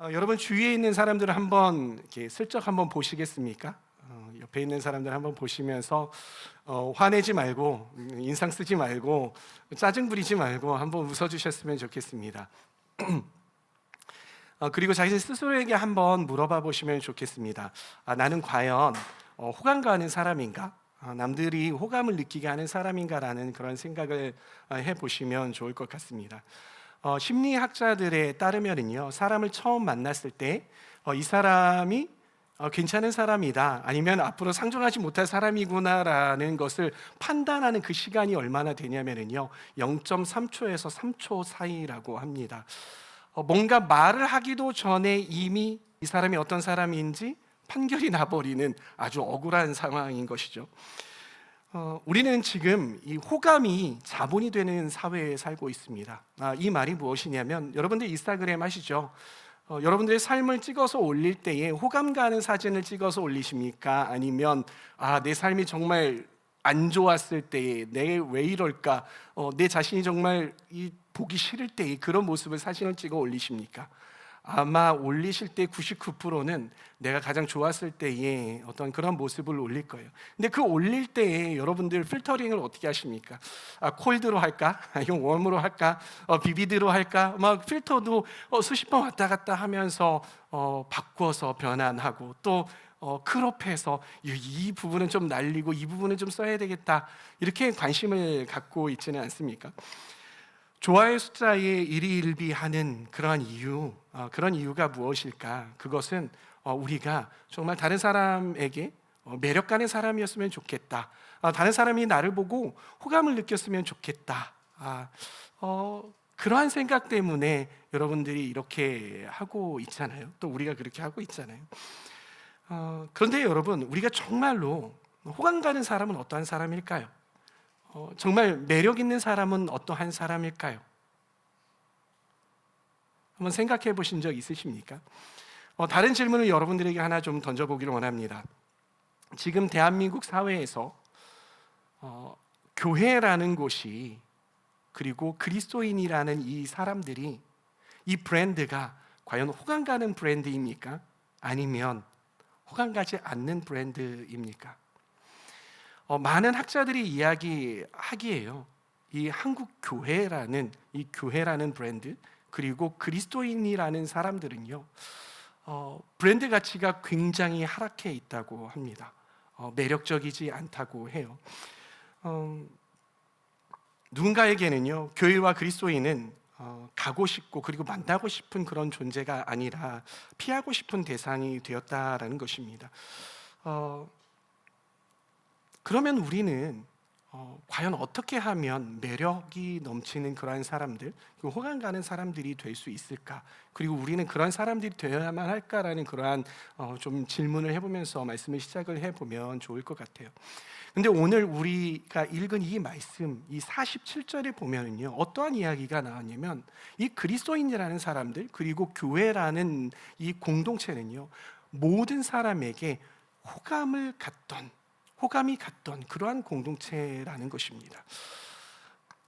여러분 주위에 있는 사람들을 한번 이렇게 슬쩍 한번 보시겠습니까? 옆에 있는 사람들 한번 보시면서 화내지 말고 인상 쓰지 말고 짜증 부리지 말고 한번 웃어주셨으면 좋겠습니다. 그리고 자신 스스로에게 한번 물어봐 보시면 좋겠습니다. 나는 과연 호감 가는 사람인가? 남들이 호감을 느끼게 하는 사람인가라는 그런 생각을 해보시면 좋을 것 같습니다. 심리학자들에 따르면은요, 사람을 처음 만났을 때 이 사람이 괜찮은 사람이다, 아니면 앞으로 상종하지 못할 사람이구나라는 것을 판단하는 그 시간이 얼마나 되냐면은요, 0.3초에서 3초 사이라고 합니다. 뭔가 말을 하기도 전에 이미 이 사람이 어떤 사람인지 판결이 나버리는 아주 억울한 상황인 것이죠. 우리는 지금 이 호감이 자본이 되는 사회에 살고 있습니다. 이 말이 무엇이냐면, 여러분들 인스타그램 하시죠? 여러분들의 삶을 찍어서 올릴 때에 호감 가는 사진을 찍어서 올리십니까? 아니면 내 삶이 정말 안 좋았을 때에 내 왜 이럴까? 내 자신이 정말 보기 싫을 때에 그런 모습을 사진을 찍어 올리십니까? 아마 올리실 때 99%는 내가 가장 좋았을 때의 어떤 그런 모습을 올릴 거예요. 근데 그 올릴 때에 여러분들 필터링을 어떻게 하십니까? 콜드로 할까? 아니면 웜으로 할까? 비비드로 할까? 막 필터도 수십 번 왔다 갔다 하면서 바꿔서 변환하고, 또 크롭해서 이 부분은 좀 날리고 이 부분은 좀 써야 되겠다, 이렇게 관심을 갖고 있지는 않습니까? 좋아요 숫자에 일희일비하는 그러한 이유, 그런 이유가 무엇일까? 그것은 우리가 정말 다른 사람에게 매력 가는 사람이었으면 좋겠다, 다른 사람이 나를 보고 호감을 느꼈으면 좋겠다, 그러한 생각 때문에 여러분들이 이렇게 하고 있잖아요. 또 우리가 그렇게 하고 있잖아요. 그런데 여러분, 우리가 정말로 호감 가는 사람은 어떠한 사람일까요? 정말 매력 있는 사람은 어떠한 사람일까요? 한번 생각해 보신 적 있으십니까? 다른 질문을 여러분들에게 하나 좀 던져보기를 원합니다. 지금 대한민국 사회에서 교회라는 곳이, 그리고 그리스도인이라는 이 사람들이, 이 브랜드가 과연 호감 가는 브랜드입니까? 아니면 호감 가지 않는 브랜드입니까? 많은 학자들이 이야기하기에요, 이 한국 교회라는 브랜드, 그리고 그리스도인이라는 사람들은요, 브랜드 가치가 굉장히 하락해 있다고 합니다. 매력적이지 않다고 해요. 누군가에게는요, 교회와 그리스도인은 가고 싶고 그리고 만나고 싶은 그런 존재가 아니라 피하고 싶은 대상이 되었다라는 것입니다. 그러면 우리는 과연 어떻게 하면 매력이 넘치는 그러한 사람들, 호감 가는 사람들이 될 수 있을까? 그리고 우리는 그런 사람들이 되어야만 할까라는 그러한 좀 질문을 해보면서 말씀을 시작을 해보면 좋을 것 같아요. 근데 오늘 우리가 읽은 이 말씀, 이 47절에 보면은요, 어떠한 이야기가 나왔냐면, 이 그리스도인이라는 사람들, 그리고 교회라는 이 공동체는요, 모든 사람에게 호감이 갔던 그러한 공동체라는 것입니다.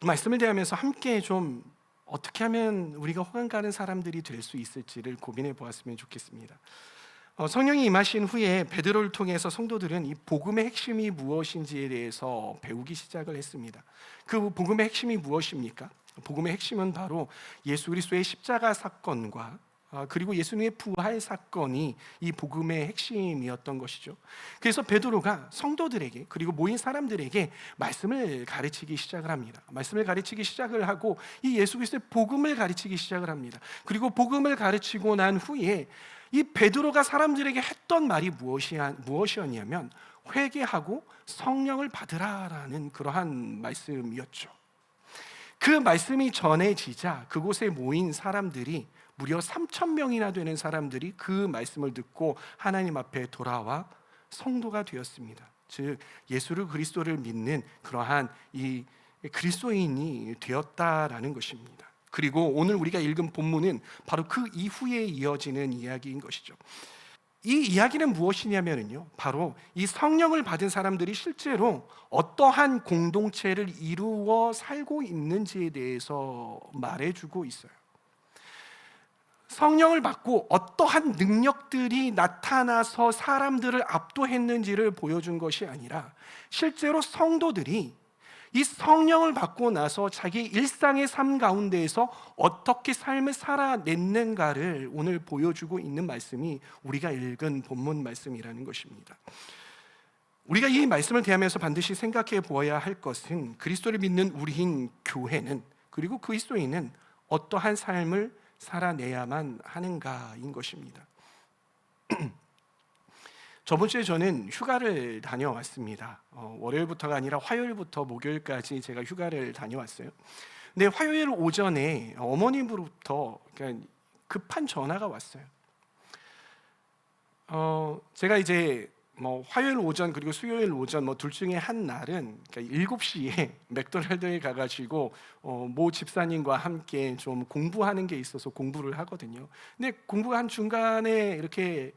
말씀을 대하면서 함께 좀 어떻게 하면 우리가 호감 가는 사람들이 될 수 있을지를 고민해 보았으면 좋겠습니다. 성령이 임하신 후에 베드로를 통해서 성도들은 이 복음의 핵심이 무엇인지에 대해서 배우기 시작을 했습니다. 그 복음의 핵심이 무엇입니까? 복음의 핵심은 바로 예수 그리스도의 십자가 사건과 그리고 예수님의 부활 사건이 이 복음의 핵심이었던 것이죠. 그래서 베드로가 성도들에게, 그리고 모인 사람들에게 말씀을 가르치기 시작을 합니다. 말씀을 가르치기 시작을 하고 이 예수 그리스도의 복음을 가르치기 시작을 합니다. 그리고 복음을 가르치고 난 후에 이 베드로가 사람들에게 했던 말이 무엇이었냐면, 회개하고 성령을 받으라라는 그러한 말씀이었죠. 그 말씀이 전해지자 그곳에 모인 사람들이, 무려 3,000명이나 되는 사람들이 그 말씀을 듣고 하나님 앞에 돌아와 성도가 되었습니다. 즉 예수를, 그리스도를 믿는 그러한 이 그리스도인이 되었다라는 것입니다. 그리고 오늘 우리가 읽은 본문은 바로 그 이후에 이어지는 이야기인 것이죠. 이 이야기는 무엇이냐면요, 바로 이 성령을 받은 사람들이 실제로 어떠한 공동체를 이루어 살고 있는지에 대해서 말해주고 있어요. 성령을 받고 어떠한 능력들이 나타나서 사람들을 압도했는지를 보여준 것이 아니라 실제로 성도들이 이 성령을 받고 나서 자기 일상의 삶 가운데에서 어떻게 삶을 살아냈는가를 오늘 보여주고 있는 말씀이 우리가 읽은 본문 말씀이라는 것입니다. 우리가 이 말씀을 대하면서 반드시 생각해 보아야 할 것은 그리스도를 믿는 우리인 교회는, 그리고 그리스도인은 어떠한 삶을 살아내야만 하는가인 것입니다. 저번 주에 저는 휴가를 다녀왔습니다. 월요일부터가 아니라 화요일부터 목요일까지 제가 휴가를 다녀왔어요. 근데 화요일 오전에 어머님으로부터 급한 전화가 왔어요. 제가 이제 화요일 오전 그리고 수요일 오전 둘 중에 한 날은 7시에 맥도날드에 가가지고 모 집사님과 함께 좀 공부하는 게 있어서 공부를 하거든요. 근데 공부한 중간에 이렇게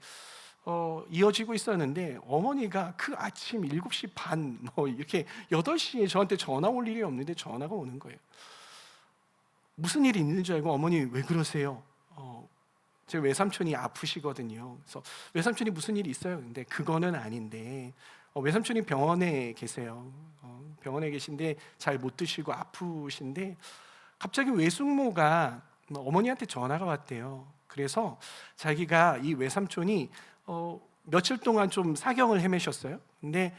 이어지고 있었는데 어머니가 그 아침 7시 반 이렇게 8시에 저한테 전화 올 일이 없는데 전화가 오는 거예요. 무슨 일이 있는 줄 알고 어머니 왜 그러세요? 제 외삼촌이 아프시거든요. 그래서 외삼촌이 무슨 일이 있어요? 근데 그거는 아닌데 외삼촌이 병원에 계세요. 병원에 계신데 잘 못 드시고 아프신데 갑자기 외숙모가 어머니한테 전화가 왔대요. 그래서 자기가 이 외삼촌이 며칠 동안 좀 사경을 헤매셨어요. 근데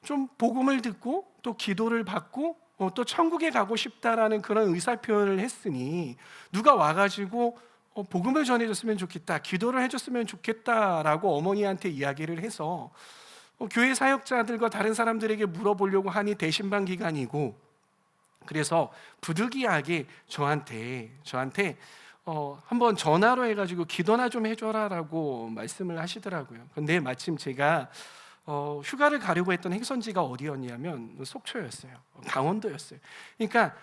좀 복음을 듣고 또 기도를 받고 또 천국에 가고 싶다라는 그런 의사표현을 했으니 누가 와가지고 복음을 전해줬으면 좋겠다, 기도를 해줬으면 좋겠다라고 어머니한테 이야기를 해서 교회 사역자들과 다른 사람들에게 물어보려고 하니 대신반 기간이고, 그래서 부득이하게 저한테 한번 전화로 해가지고 기도나 좀 해줘라라고 말씀을 하시더라고요. 근데 마침 제가 휴가를 가려고 했던 행선지가 어디였냐면 속초였어요. 강원도였어요. 그러니까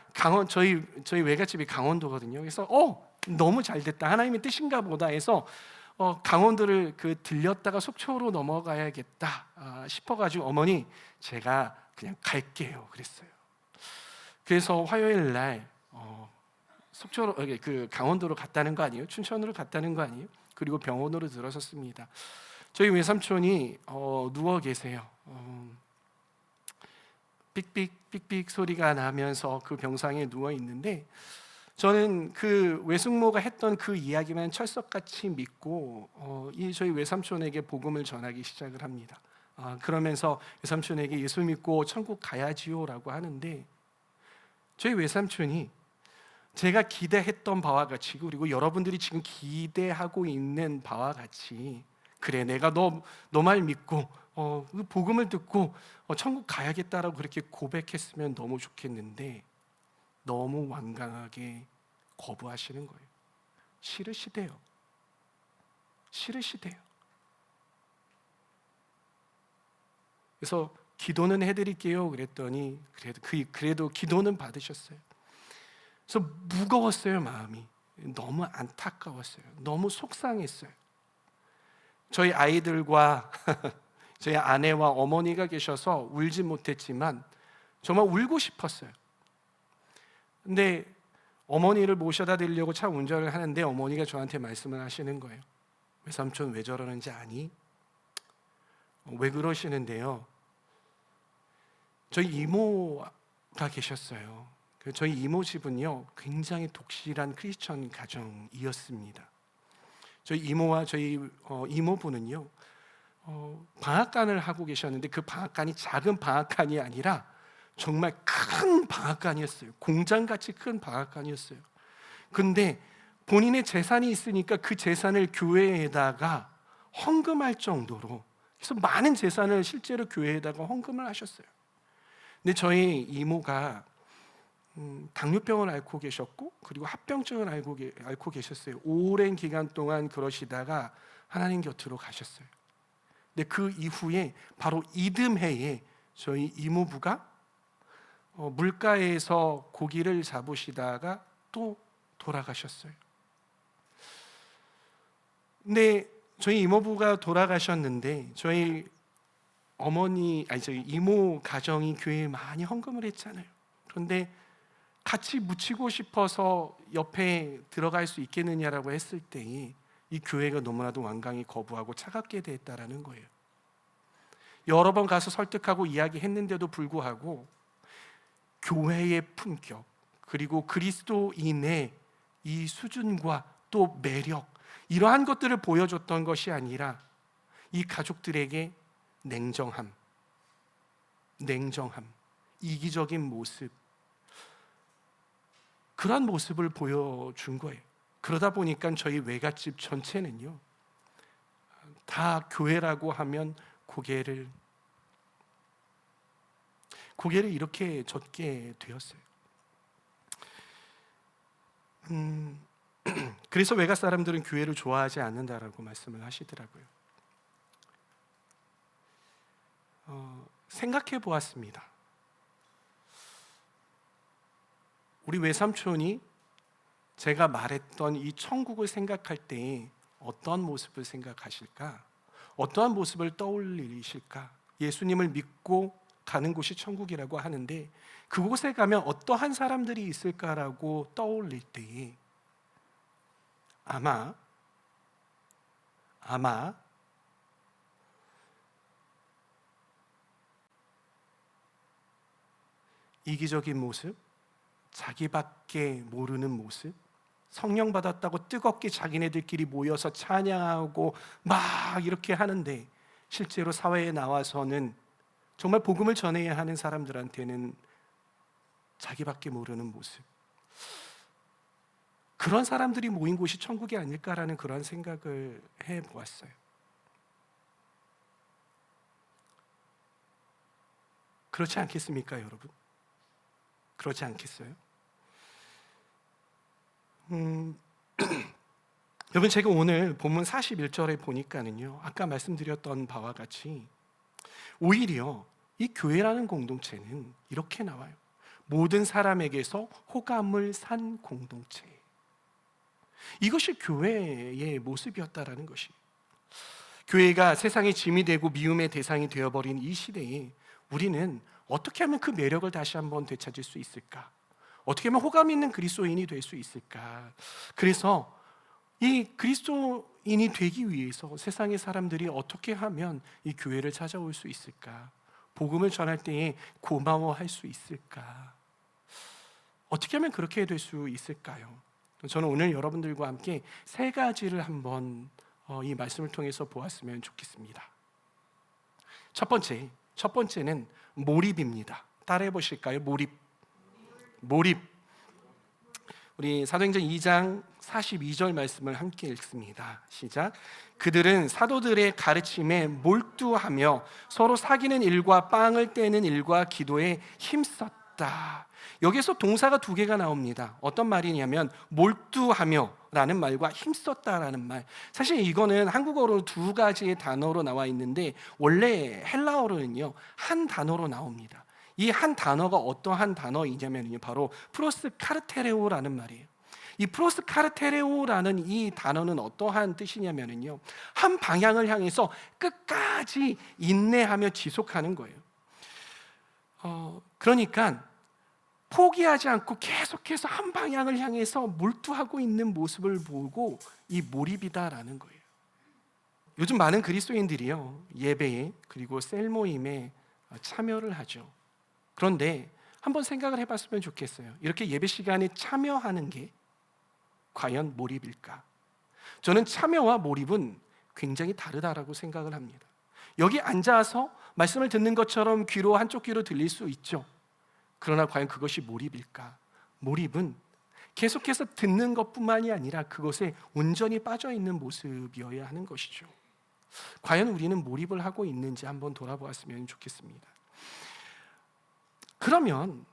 저희 외갓집이 강원도거든요. 그래서 너무 잘 됐다, 하나님의 뜻인가 보다 해서 강원도를 들렸다가 속초로 넘어가야겠다 싶어가지고 어머니 제가 그냥 갈게요 그랬어요. 그래서 화요일 날 속초로 강원도로 갔다는 거 아니에요? 춘천으로 갔다는 거 아니에요? 그리고 병원으로 들어섰습니다. 저희 외삼촌이 누워 계세요. 삑삑 소리가 나면서 그 병상에 누워 있는데 저는 그 외숙모가 했던 그 이야기만 철석같이 믿고 저희 외삼촌에게 복음을 전하기 시작을 합니다. 그러면서 외삼촌에게 예수 믿고 천국 가야지요라고 하는데 저희 외삼촌이 제가 기대했던 바와 같이, 그리고 여러분들이 지금 기대하고 있는 바와 같이, 그래 내가 너 말 믿고 복음을 듣고 천국 가야겠다라고 그렇게 고백했으면 너무 좋겠는데 너무 완강하게 거부하시는 거예요. 싫으시대요. 그래서 기도는 해드릴게요 그랬더니 그래도 기도는 받으셨어요. 그래서 무거웠어요. 마음이 너무 안타까웠어요. 너무 속상했어요. 저희 아이들과 저희 아내와 어머니가 계셔서 울지 못했지만 정말 울고 싶었어요. 근데 어머니를 모셔다 드리려고 차 운전을 하는데 어머니가 저한테 말씀을 하시는 거예요. 외삼촌 왜 저러는지 아니? 왜 그러시는데요? 저희 이모가 계셨어요. 저희 이모 집은요 굉장히 독실한 크리스천 가정이었습니다. 저희 이모와 저희 이모부는요 방앗간을 하고 계셨는데 그 방앗간이 작은 방앗간이 아니라 정말 큰 방앗간이었어요. 공장같이 큰 방앗간이었어요. 근데 본인의 재산이 있으니까 그 재산을 교회에다가 헌금할 정도로, 그래서 많은 재산을 실제로 교회에다가 헌금을 하셨어요. 근데 저희 이모가 당뇨병을 앓고 계셨고 그리고 합병증을 앓고 계셨어요. 오랜 기간 동안 그러시다가 하나님 곁으로 가셨어요. 근데 그 이후에 바로 이듬해에 저희 이모부가 물가에서 고기를 잡으시다가 또 돌아가셨어요. 근데 저희 이모부가 돌아가셨는데 저희 이모 가정이 교회에 많이 헌금을 했잖아요. 그런데 같이 묻히고 싶어서 옆에 들어갈 수 있겠느냐라고 했을 때에 이 교회가 너무나도 완강히 거부하고 차갑게 대했다라는 거예요. 여러 번 가서 설득하고 이야기했는데도 불구하고 교회의 품격, 그리고 그리스도인의 이 수준과 또 매력, 이러한 것들을 보여줬던 것이 아니라 이 가족들에게 냉정함, 이기적인 모습, 그런 모습을 보여준 거예요. 그러다 보니까 저희 외갓집 전체는요, 다 교회라고 하면 고개를 이렇게 젓게 되었어요. 그래서 외갓 사람들은 교회를 좋아하지 않는다라고 말씀을 하시더라고요. 생각해 보았습니다. 우리 외삼촌이 제가 말했던 이 천국을 생각할 때 어떤 모습을 생각하실까? 어떠한 모습을 떠올리실까? 예수님을 믿고 가는 곳이 천국이라고 하는데 그곳에 가면 어떠한 사람들이 있을까라고 떠올릴 때에 아마 이기적인 모습, 자기밖에 모르는 모습, 성령 받았다고 뜨겁게 자기네들끼리 모여서 찬양하고 막 이렇게 하는데 실제로 사회에 나와서는 정말 복음을 전해야 하는 사람들한테는 자기밖에 모르는 모습, 그런 사람들이 모인 곳이 천국이 아닐까라는 그런 생각을 해보았어요. 그렇지 않겠습니까, 여러분? 그렇지 않겠어요? 여러분, 제가 오늘 본문 41절에 보니까는요, 아까 말씀드렸던 바와 같이 오히려 이 교회라는 공동체는 이렇게 나와요. 모든 사람에게서 호감을 산 공동체. 이것이 교회의 모습이었다라는 것이. 교회가 세상의 짐이 되고 미움의 대상이 되어버린 이 시대에 우리는 어떻게 하면 그 매력을 다시 한번 되찾을 수 있을까? 어떻게 하면 호감 있는 그리스도인이 될 수 있을까? 그래서 이 그리스도인이 되기 위해서 세상의 사람들이 어떻게 하면 이 교회를 찾아올 수 있을까? 복음을 전할 때에 고마워할 수 있을까? 어떻게 하면 그렇게 될 수 있을까요? 저는 오늘 여러분들과 함께 세 가지를 한번 이 말씀을 통해서 보았으면 좋겠습니다. 첫 번째는 몰입입니다. 따라해 보실까요? 몰입. 우리 사도행전 2장 42절 말씀을 함께 읽습니다. 시작. 그들은 사도들의 가르침에 몰두하며 서로 사귀는 일과 빵을 떼는 일과 기도에 힘썼다. 여기서 동사가 두 개가 나옵니다. 어떤 말이냐면 몰두하며 라는 말과 힘썼다라는 말. 사실 이거는 한국어로 두 가지의 단어로 나와 있는데 원래 헬라어로는요 한 단어로 나옵니다. 이 한 단어가 어떠한 단어이냐면요 바로 프로스카르테레오라는 말이에요. 이 프로스카르테레오라는 이 단어는 어떠한 뜻이냐면요 한 방향을 향해서 끝까지 인내하며 지속하는 거예요. 그러니까 포기하지 않고 계속해서 한 방향을 향해서 몰두하고 있는 모습을 보고 이 몰입이다라는 거예요. 요즘 많은 그리스도인들이요 예배에 그리고 셀 모임에 참여를 하죠. 그런데 한번 생각을 해봤으면 좋겠어요. 이렇게 예배 시간에 참여하는 게 과연 몰입일까? 저는 참여와 몰입은 굉장히 다르다라고 생각을 합니다. 여기 앉아서 말씀을 듣는 것처럼 귀로 한쪽 귀로 들릴 수 있죠. 그러나 과연 그것이 몰입일까? 몰입은 계속해서 듣는 것뿐만이 아니라 그것에 온전히 빠져 있는 모습이어야 하는 것이죠. 과연 우리는 몰입을 하고 있는지 한번 돌아보았으면 좋겠습니다. 그러면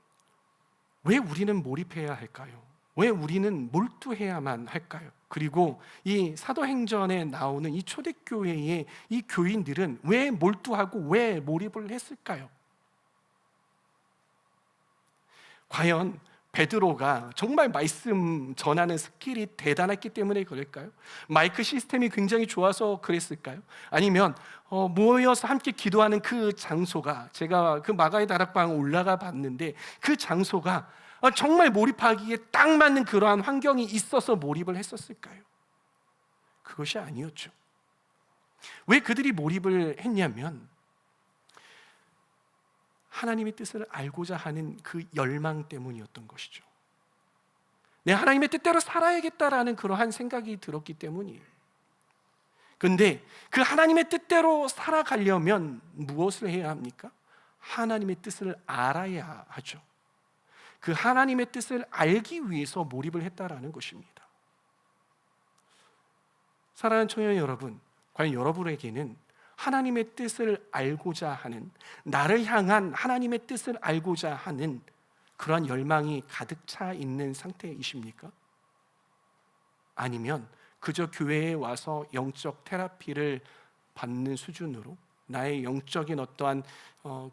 왜 우리는 몰입해야 할까요? 왜 우리는 몰두해야만 할까요? 그리고 이 사도행전에 나오는 이 초대교회의 이 교인들은 왜 몰두하고 왜 몰입을 했을까요? 과연 베드로가 정말 말씀 전하는 스킬이 대단했기 때문에 그럴까요? 마이크 시스템이 굉장히 좋아서 그랬을까요? 아니면 모여서 함께 기도하는 그 장소가, 제가 그 마가의 다락방 올라가 봤는데 그 장소가 정말 몰입하기에 딱 맞는 그러한 환경이 있어서 몰입을 했었을까요? 그것이 아니었죠. 왜 그들이 몰입을 했냐면 하나님의 뜻을 알고자 하는 그 열망 때문이었던 것이죠. 내 하나님의 뜻대로 살아야겠다라는 그러한 생각이 들었기 때문이에요. 그런데 그 하나님의 뜻대로 살아가려면 무엇을 해야 합니까? 하나님의 뜻을 알아야 하죠. 그 하나님의 뜻을 알기 위해서 몰입을 했다라는 것입니다. 사랑하는 청년 여러분, 과연 여러분에게는 하나님의 뜻을 알고자 하는, 나를 향한 하나님의 뜻을 알고자 하는 그러한 열망이 가득 차 있는 상태이십니까? 아니면 그저 교회에 와서 영적 테라피를 받는 수준으로 나의 영적인 어떠한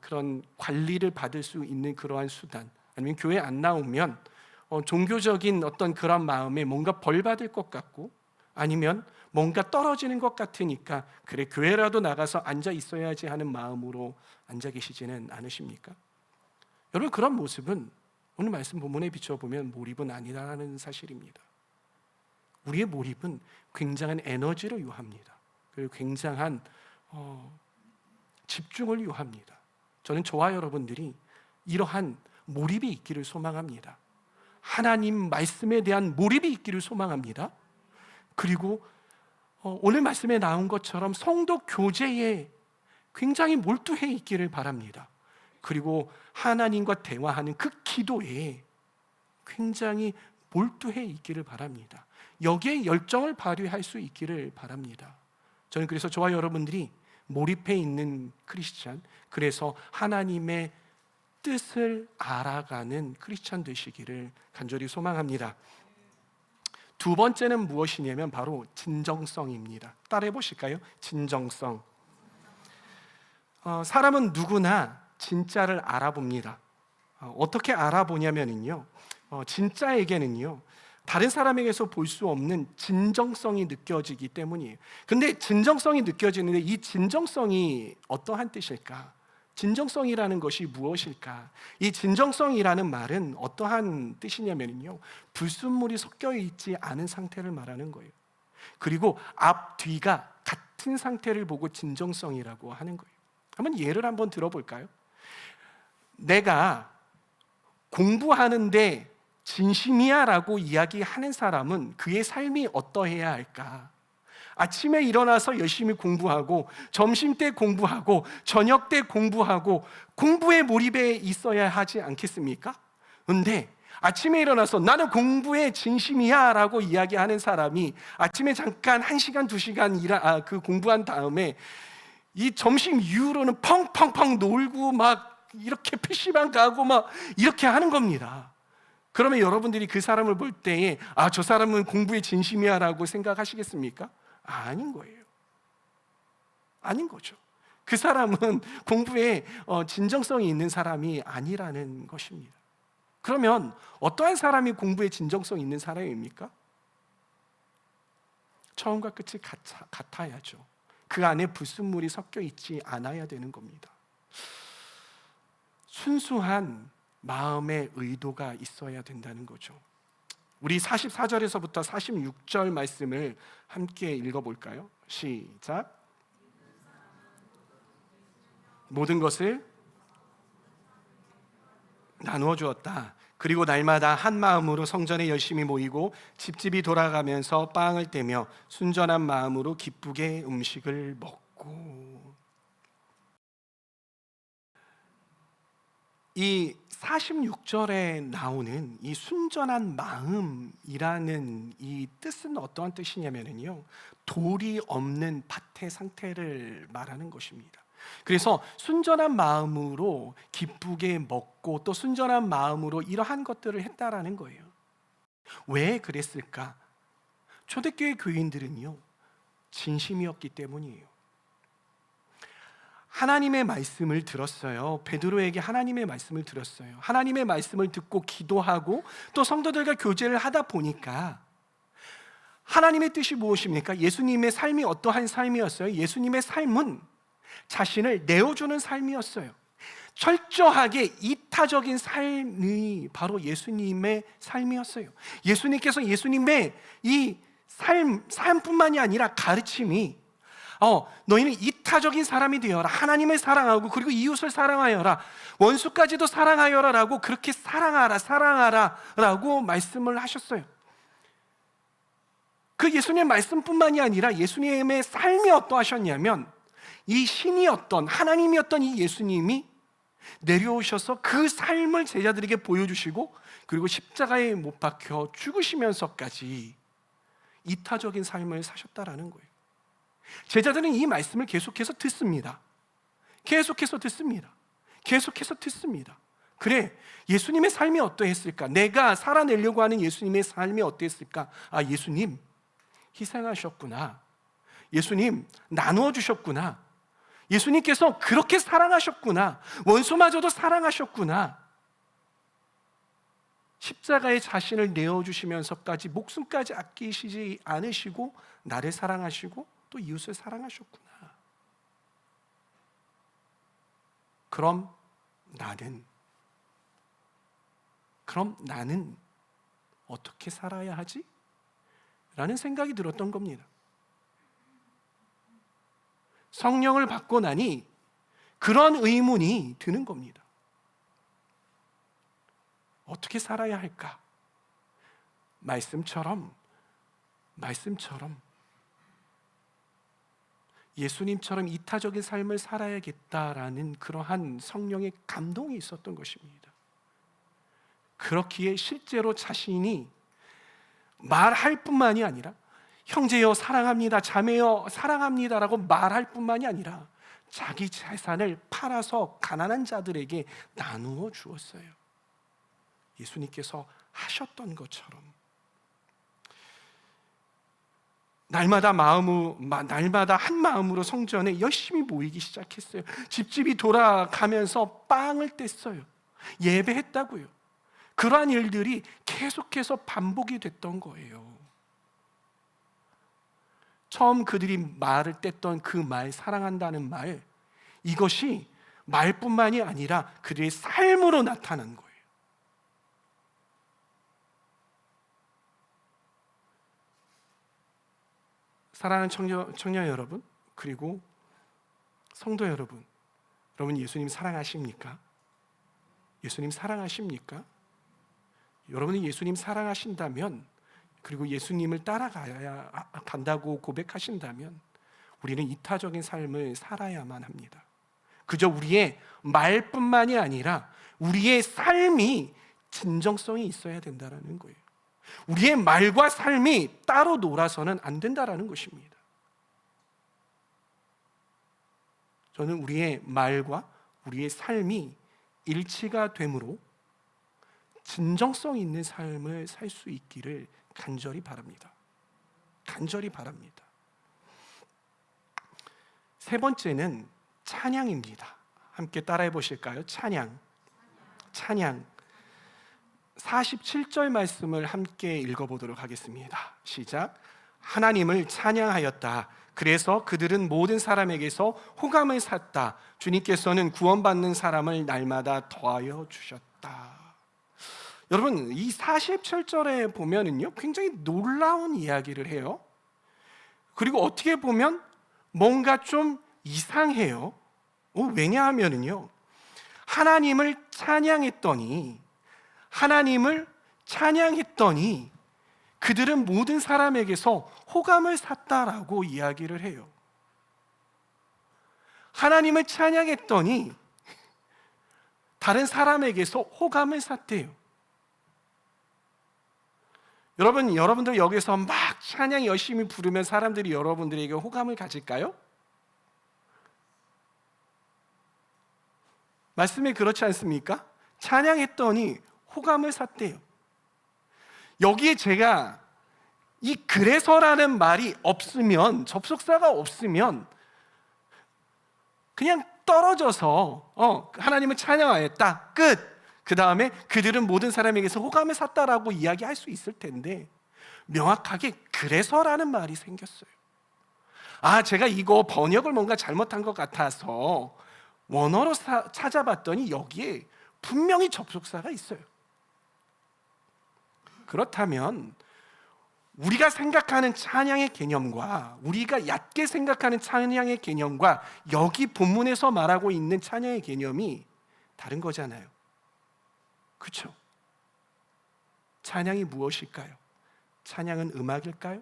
그런 관리를 받을 수 있는 그러한 수단, 아니면 교회 안 나오면 종교적인 어떤 그런 마음에 뭔가 벌 받을 것 같고, 아니면 뭔가 떨어지는 것 같으니까 그래 교회라도 나가서 앉아 있어야지 하는 마음으로 앉아 계시지는 않으십니까? 여러분, 그런 모습은 오늘 말씀 본문에 비춰보면 몰입은 아니라는 사실입니다. 우리의 몰입은 굉장한 에너지를 요합니다. 그리고 굉장한 집중을 요합니다. 저는 저와 여러분들이 이러한 몰입이 있기를 소망합니다. 하나님 말씀에 대한 몰입이 있기를 소망합니다. 그리고 오늘 말씀에 나온 것처럼 성도 교제에 굉장히 몰두해 있기를 바랍니다. 그리고 하나님과 대화하는 그 기도에 굉장히 몰두해 있기를 바랍니다. 여기에 열정을 발휘할 수 있기를 바랍니다. 저는 그래서 저와 여러분들이 몰입해 있는 크리스찬, 그래서 하나님의 뜻을 알아가는 크리스찬 되시기를 간절히 소망합니다. 두 번째는 무엇이냐면 바로 진정성입니다. 따라해 보실까요? 진정성. 사람은 누구나 진짜를 알아봅니다. 어떻게 알아보냐면요, 진짜에게는요 다른 사람에게서 볼 수 없는 진정성이 느껴지기 때문이에요. 근데 진정성이 느껴지는데 이 진정성이 어떠한 뜻일까? 진정성이라는 것이 무엇일까? 이 진정성이라는 말은 어떠한 뜻이냐면요, 불순물이 섞여 있지 않은 상태를 말하는 거예요. 그리고 앞, 뒤가 같은 상태를 보고 진정성이라고 하는 거예요. 한번 예를 한번 들어볼까요? 내가 공부하는데 진심이야 라고 이야기하는 사람은 그의 삶이 어떠해야 할까? 아침에 일어나서 열심히 공부하고, 점심 때 공부하고, 저녁 때 공부하고, 공부에 몰입해 있어야 하지 않겠습니까? 근데 아침에 일어나서 나는 공부에 진심이야 라고 이야기하는 사람이 아침에 잠깐 1시간, 2시간 그 공부한 다음에 이 점심 이후로는 펑펑펑 놀고 막 이렇게 PC방 가고 막 이렇게 하는 겁니다. 그러면 여러분들이 그 사람을 볼 때에 저 사람은 공부에 진심이야 라고 생각하시겠습니까? 아닌 거예요. 아닌 거죠. 그 사람은 공부에 진정성이 있는 사람이 아니라는 것입니다. 그러면 어떠한 사람이 공부에 진정성 있는 사람입니까? 처음과 끝이 같아야죠. 그 안에 불순물이 섞여 있지 않아야 되는 겁니다. 순수한 마음의 의도가 있어야 된다는 거죠. 우리 44절에서부터 46절 말씀을 함께 읽어볼까요? 시작. 모든 것을 나누어 주었다. 그리고 날마다 한 마음으로 성전에 열심히 모이고 집집이 돌아가면서 빵을 떼며 순전한 마음으로 기쁘게 음식을 먹고. 이 46절에 나오는 이 순전한 마음이라는 이 뜻은 어떠한 뜻이냐면요, 돌이 없는 밭의 상태를 말하는 것입니다. 그래서 순전한 마음으로 기쁘게 먹고 또 순전한 마음으로 이러한 것들을 했다라는 거예요. 왜 그랬을까? 초대교회 교인들은요 진심이었기 때문이에요. 하나님의 말씀을 들었어요. 베드로에게 하나님의 말씀을 들었어요. 하나님의 말씀을 듣고 기도하고 또 성도들과 교제를 하다 보니까 하나님의 뜻이 무엇입니까? 예수님의 삶이 어떠한 삶이었어요? 예수님의 삶은 자신을 내어주는 삶이었어요. 철저하게 이타적인 삶이 바로 예수님의 삶이었어요. 예수님께서 예수님의 이 삶뿐만이 아니라 가르침이 너희는 이타적인 사람이 되어라, 하나님을 사랑하고 그리고 이웃을 사랑하여라, 원수까지도 사랑하여라 라고, 그렇게 사랑하라 라고 말씀을 하셨어요. 그 예수님의 말씀뿐만이 아니라 예수님의 삶이 어떠하셨냐면, 이 신이었던, 하나님이었던 이 예수님이 내려오셔서 그 삶을 제자들에게 보여주시고, 그리고 십자가에 못 박혀 죽으시면서까지 이타적인 삶을 사셨다라는 거예요. 제자들은 이 말씀을 계속해서 듣습니다. 그래, 예수님의 삶이 어떠했을까? 내가 살아내려고 하는 예수님의 삶이 어떠했을까? 아, 예수님 희생하셨구나. 예수님 나누어 주셨구나. 예수님께서 그렇게 사랑하셨구나. 원수마저도 사랑하셨구나. 십자가에 자신을 내어주시면서까지 목숨까지 아끼시지 않으시고 나를 사랑하시고 또 이웃을 사랑하셨구나. 그럼 나는 어떻게 살아야 하지? 라는 생각이 들었던 겁니다. 성령을 받고 나니 그런 의문이 드는 겁니다. 어떻게 살아야 할까? 말씀처럼 예수님처럼 이타적인 삶을 살아야겠다라는 그러한 성령의 감동이 있었던 것입니다. 그렇기에 실제로 자신이 말할 뿐만이 아니라 형제여 사랑합니다, 자매여 사랑합니다라고 말할 뿐만이 아니라 자기 재산을 팔아서 가난한 자들에게 나누어 주었어요. 예수님께서 하셨던 것처럼 날마다 한 마음으로 성전에 열심히 모이기 시작했어요. 집집이 돌아가면서 빵을 뗐어요. 예배했다고요. 그러한 일들이 계속해서 반복이 됐던 거예요. 처음 그들이 말을 뗐던 그 말, 사랑한다는 말, 이것이 말뿐만이 아니라 그들의 삶으로 나타난 거예요. 사랑하는 청년 여러분, 그리고 성도 여러분, 여러분 예수님 사랑하십니까? 예수님 사랑하십니까? 여러분이 예수님 사랑하신다면, 그리고 예수님을 따라가야 간다고 고백하신다면 우리는 이타적인 삶을 살아야만 합니다. 그저 우리의 말뿐만이 아니라 우리의 삶이 진정성이 있어야 된다는 거예요. 우리의 말과 삶이 따로 놀아서는 안 된다는 것입니다. 저는 우리의 말과 우리의 삶이 일치가 되므로 진정성 있는 삶을 살 수 있기를 간절히 바랍니다. 세 번째는 찬양입니다. 함께 따라해 보실까요? 찬양. 47절 말씀을 함께 읽어보도록 하겠습니다. 시작. 하나님을 찬양하였다. 그래서 그들은 모든 사람에게서 호감을 샀다. 주님께서는 구원받는 사람을 날마다 더하여 주셨다. 여러분, 이 47절에 보면은요, 굉장히 놀라운 이야기를 해요. 그리고 어떻게 보면 뭔가 좀 이상해요. 왜냐하면은요, 하나님을 찬양했더니 그들은 모든 사람에게서 호감을 샀다라고 이야기를 해요. 하나님을 찬양했더니 다른 사람에게서 호감을 샀대요. 여러분들 여기서 막 찬양 열심히 부르면 사람들이 여러분들에게 호감을 가질까요? 말씀이 그렇지 않습니까? 찬양했더니 호감을 샀대요. 여기에 제가 이 그래서라는 말이 없으면, 접속사가 없으면 그냥 떨어져서 하나님을 찬양하였다, 끝. 그 다음에 그들은 모든 사람에게서 호감을 샀다라고 이야기할 수 있을 텐데, 명확하게 그래서라는 말이 생겼어요. 제가 이거 번역을 뭔가 잘못한 것 같아서 원어로 찾아봤더니 여기에 분명히 접속사가 있어요. 그렇다면 우리가 생각하는 찬양의 개념과 우리가 얕게 생각하는 찬양의 개념과 여기 본문에서 말하고 있는 찬양의 개념이 다른 거잖아요. 그렇죠? 찬양이 무엇일까요? 찬양은 음악일까요?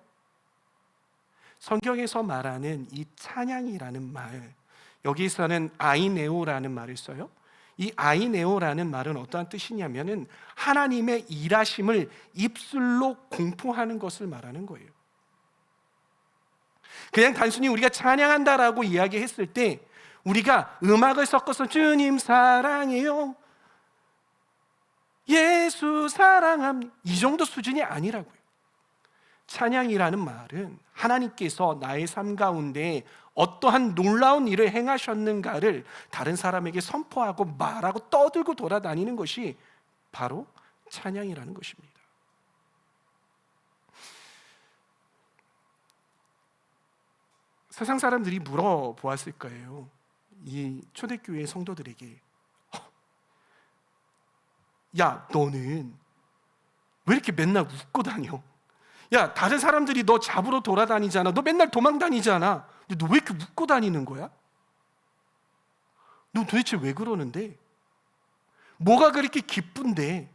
성경에서 말하는 이 찬양이라는 말, 여기서는 아이네오라는 말을 써요. 이 아이네오라는 말은 어떠한 뜻이냐면은 하나님의 일하심을 입술로 공포하는 것을 말하는 거예요. 그냥 단순히 우리가 찬양한다라고 이야기했을 때 우리가 음악을 섞어서 주님 사랑해요, 예수 사랑합니다, 이 정도 수준이 아니라고요. 찬양이라는 말은 하나님께서 나의 삶 가운데 어떠한 놀라운 일을 행하셨는가를 다른 사람에게 선포하고 말하고 떠들고 돌아다니는 것이 바로 찬양이라는 것입니다. 세상 사람들이 물어보았을 거예요. 이 초대교회 성도들에게, 야, 너는 왜 이렇게 맨날 웃고 다녀? 야, 다른 사람들이 너 잡으러 돌아다니잖아. 너 맨날 도망 다니잖아. 근데 너 왜 이렇게 웃고 다니는 거야? 너 도대체 왜 그러는데? 뭐가 그렇게 기쁜데?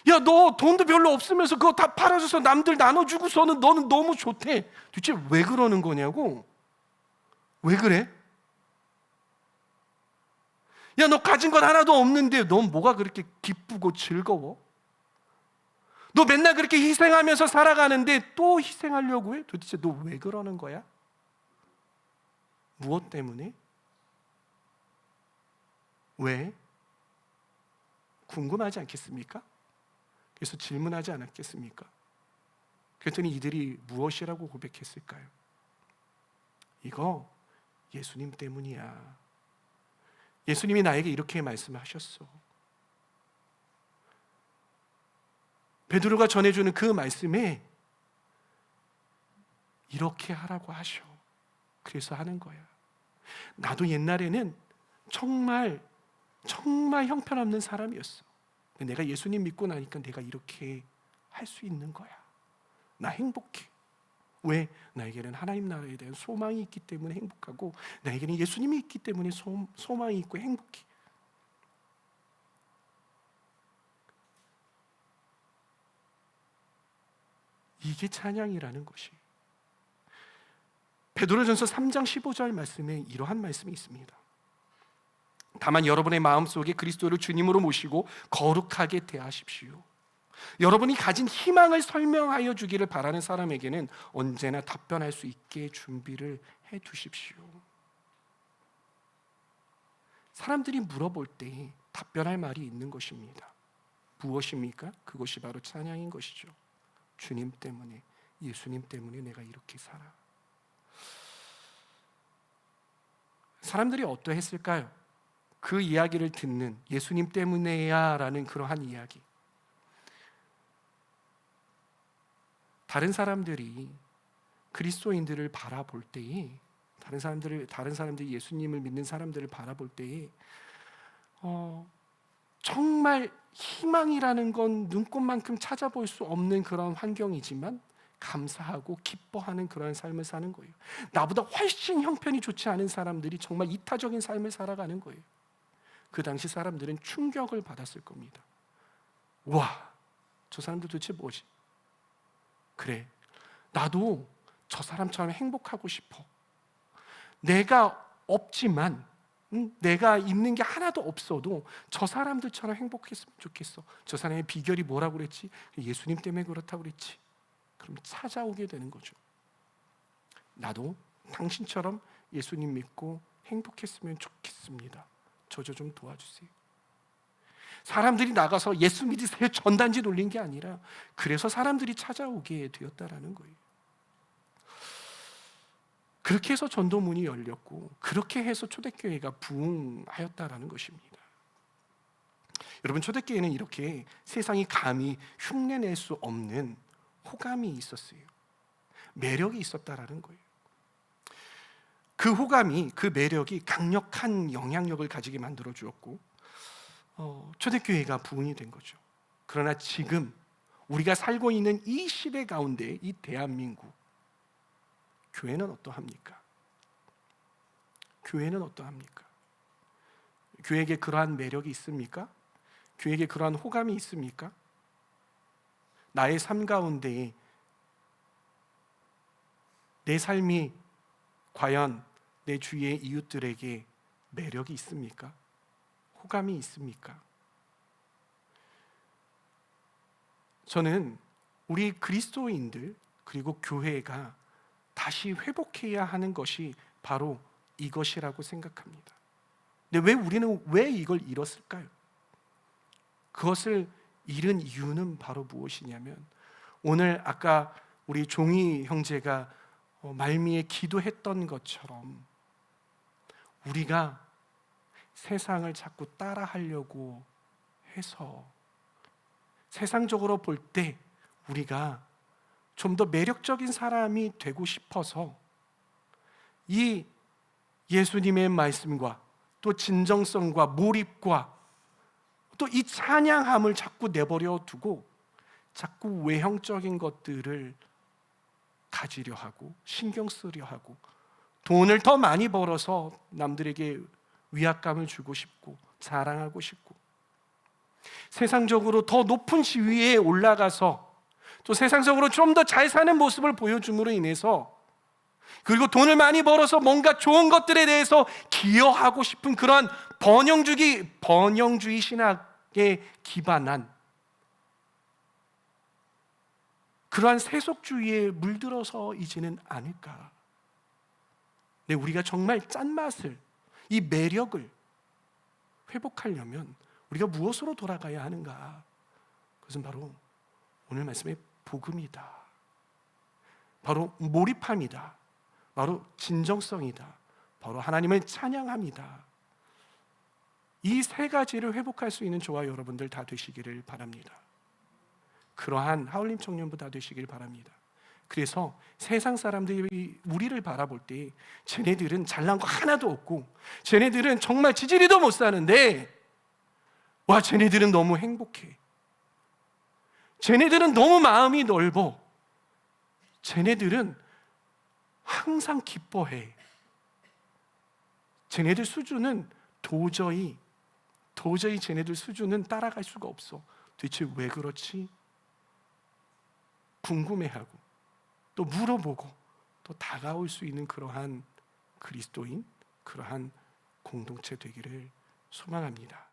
야, 너 돈도 별로 없으면서 그거 다 팔아줘서 남들 나눠주고서는 너는 너무 좋대. 도대체 왜 그러는 거냐고? 왜 그래? 야, 너 가진 건 하나도 없는데 넌 뭐가 그렇게 기쁘고 즐거워? 너 맨날 그렇게 희생하면서 살아가는데 또 희생하려고 해? 도대체 너 왜 그러는 거야? 무엇 때문에? 왜? 궁금하지 않겠습니까? 그래서 질문하지 않았겠습니까? 그랬더니 이들이 무엇이라고 고백했을까요? 이거 예수님 때문이야. 예수님이 나에게 이렇게 말씀하셨어. 베드로가 전해주는 그 말씀에 이렇게 하라고 하셔. 그래서 하는 거야. 나도 옛날에는 정말 형편없는 사람이었어. 근데 내가 예수님 믿고 나니까 내가 이렇게 할 수 있는 거야. 나 행복해. 왜? 나에게는 하나님 나라에 대한 소망이 있기 때문에 행복하고, 나에게는 예수님이 있기 때문에 소망이 있고 행복해. 이게 찬양이라는 것이. 베드로전서 3장 15절 말씀에 이러한 말씀이 있습니다. 다만 여러분의 마음속에 그리스도를 주님으로 모시고 거룩하게 대하십시오. 여러분이 가진 희망을 설명하여 주기를 바라는 사람에게는 언제나 답변할 수 있게 준비를 해 두십시오. 사람들이 물어볼 때 답변할 말이 있는 것입니다. 무엇입니까? 그것이 바로 찬양인 것이죠. 주님 때문에, 예수님 때문에 내가 이렇게 살아. 사람들이 어떠했을까요? 그 이야기를 듣는, 예수님 때문에야 라는 그러한 이야기. 다른 사람들이 그리스도인들을 바라볼 때에, 다른 사람들이 예수님을 믿는 사람들을 바라볼 때에 정말 희망이라는 건 눈꽃만큼 찾아볼 수 없는 그런 환경이지만 감사하고 기뻐하는 그런 삶을 사는 거예요. 나보다 훨씬 형편이 좋지 않은 사람들이 정말 이타적인 삶을 살아가는 거예요. 그 당시 사람들은 충격을 받았을 겁니다. 와, 저 사람들 도대체 뭐지? 그래, 나도 저 사람처럼 행복하고 싶어. 내가 없지만, 내가 있는 게 하나도 없어도 저 사람들처럼 행복했으면 좋겠어. 저 사람의 비결이 뭐라고 그랬지? 예수님 때문에 그렇다고 그랬지. 그럼 찾아오게 되는 거죠. 나도 당신처럼 예수님 믿고 행복했으면 좋겠습니다. 저 좀 도와주세요. 사람들이 나가서 예수 믿으세요 전단지 돌린 게 아니라 그래서 사람들이 찾아오게 되었다라는 거예요. 그렇게 해서 전도문이 열렸고, 그렇게 해서 초대교회가 부흥하였다라는 것입니다. 여러분, 초대교회는 이렇게 세상이 감히 흉내낼 수 없는 호감이 있었어요. 매력이 있었다라는 거예요. 그 그 호감이, 그 매력이 강력한 영향력을 가지게 만들어 주었고 초대교회가 부흥이 된 거죠. 그러나 지금 우리가 살고 있는 이 시대 가운데 이 대한민국, 교회는 어떠합니까? 교회는 어떠합니까? 교회에게 그러한 매력이 있습니까? 교회에게 그러한 호감이 있습니까? 나의 삶 가운데 내 삶이 과연 내 주위의 이웃들에게 매력이 있습니까? 호감이 있습니까? 저는 우리 그리스도인들 그리고 교회가 다시 회복해야 하는 것이 바로 이것이라고 생각합니다. 근데 우리는 왜 이걸 잃었을까요? 그것을 잃은 이유는 바로 무엇이냐면, 오늘 아까 우리 종이 형제가 말미에 기도했던 것처럼 우리가 세상을 자꾸 따라하려고 해서, 세상적으로 볼 때 우리가 좀 더 매력적인 사람이 되고 싶어서 이 예수님의 말씀과 또 진정성과 몰입과 또 이 찬양함을 자꾸 내버려 두고 자꾸 외형적인 것들을 가지려 하고 신경 쓰려 하고, 돈을 더 많이 벌어서 남들에게 위압감을 주고 싶고 자랑하고 싶고, 세상적으로 더 높은 지위에 올라가서 또 세상적으로 좀 더 잘 사는 모습을 보여줌으로 인해서, 그리고 돈을 많이 벌어서 뭔가 좋은 것들에 대해서 기여하고 싶은 그런 번영주의 신학에 기반한 그러한 세속주의에 물들어서이지는 않을까. 네, 우리가 정말 짠맛을, 이 매력을 회복하려면 우리가 무엇으로 돌아가야 하는가? 그것은 바로 오늘 말씀의 복음이다. 바로 몰입함이다. 바로 진정성이다. 바로 하나님을 찬양합니다. 이 세 가지를 회복할 수 있는 저와 여러분들 다 되시기를 바랍니다. 그러한 하울림 청년부 다 되시길 바랍니다. 그래서 세상 사람들이 우리를 바라볼 때 쟤네들은 잘난 거 하나도 없고, 쟤네들은 정말 지지리도 못 사는데 와, 쟤네들은 너무 행복해, 쟤네들은 너무 마음이 넓어, 쟤네들은 항상 기뻐해, 쟤네들 수준은 도저히 쟤네들 수준은 따라갈 수가 없어. 도대체 왜 그렇지? 궁금해하고 또 물어보고 또 다가올 수 있는 그러한 그리스도인, 그러한 공동체 되기를 소망합니다.